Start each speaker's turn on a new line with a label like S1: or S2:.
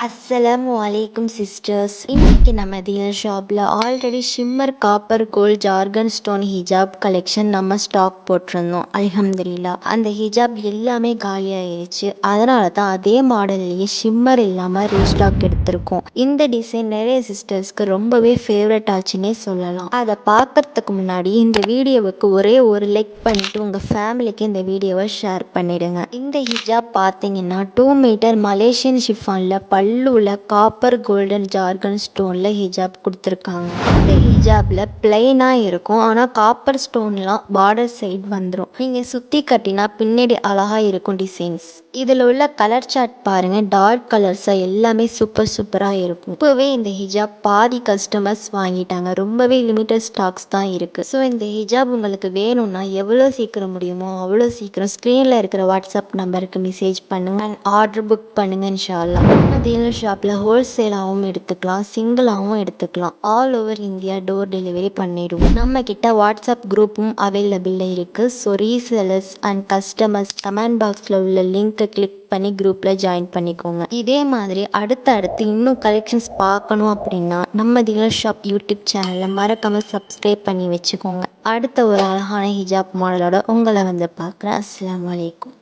S1: அஸ்ஸலாமு அலைக்கும் சிஸ்டர்ஸ். இன்னைக்கு நம்ம தியல் ஷாப்பில் already shimmer copper gold zircon stone hijab collection நம்ம ஸ்டாக் போட்டிருந்தோம். அல்ஹம்துலில்லாஹ் அந்த ஹிஜாப் எல்லாமே காலி ஆயிடுச்சு. அதனால தான் அதே மாடல்லையே ஷிம்மர் இல்லாமல் ரீஸ்டாக் எடுத்திருக்கோம். இந்த டிசைன் நிறைய சிஸ்டர்ஸ்க்கு ரொம்பவே ஃபேவரட் ஆச்சுன்னே சொல்லலாம். அதை பார்க்கறதுக்கு முன்னாடி இந்த வீடியோவுக்கு ஒரே ஒரு லைக் பண்ணிட்டு உங்கள் ஃபேமிலிக்கு இந்த வீடியோவை ஷேர் பண்ணிடுங்க. இந்த ஹிஜாப் பார்த்தீங்கன்னா 2 மீட்டர் மலேசியன் ஷிஃபானில் பல்லுல காப்பர் கோல்டன் ஜார்கன் ஸ்டோன்ல ஹிஜாப் கொடுத்துருக்காங்க. இந்த ஹிஜாப்ல பிளைனா இருக்கும், ஆனா காப்பர் ஸ்டோன்லாம் பார்டர் சைடு வந்துடும். நீங்க சுத்தி கட்டினா பின்னாடி அழகா இருக்கும் டிசைன்ஸ். இதுல உள்ள கலர் சார்ட் பாருங்க, டார்க் கலர்ஸா எல்லாமே சூப்பரா இருக்கும். இப்பவே இந்த ஹிஜாப் பாதி கஸ்டமர்ஸ் வாங்கிட்டாங்க. ரொம்பவே லிமிட்டட் ஸ்டாக்ஸ் தான் இருக்கு. ஸோ இந்த ஹிஜாப் உங்களுக்கு வேணும்னா எவ்வளோ சீக்கிரம் முடியுமோ அவ்வளோ சீக்கிரம் ஸ்க்ரீனில் இருக்கிற வாட்ஸ்அப் நம்பருக்கு மெசேஜ் பண்ணுங்க அண்ட் ஆர்டர் புக் பண்ணுங்க இன்ஷா அல்லாஹ். டீலர் ஷாப்பில் ஹோல்சேலாகவும் எடுத்துக்கலாம், சிங்கிளாகவும் எடுத்துக்கலாம். All over India door delivery பண்ணிடுவோம். நம்ம கிட்ட வாட்ஸ்அப் குரூப்பும் அவைலபிளில் இருக்குது. So resellers and customers comment பாக்ஸில் உள்ள லிங்க்கை கிளிக் பண்ணி குரூப்பில் ஜாயின் பண்ணிக்கோங்க. இதே மாதிரி அடுத்து இன்னும் கலெக்ஷன்ஸ் பார்க்கணும் அப்படின்னா நம்ம டீலர் ஷாப் யூடியூப் சேனலை மறக்காமல் சப்ஸ்கிரைப் பண்ணி வச்சுக்கோங்க. அடுத்த ஒரு அழகான ஹிஜாப் மாடலோட உங்களை வந்து பார்க்குறேன். அஸ்ஸலாமு அலைக்கும்.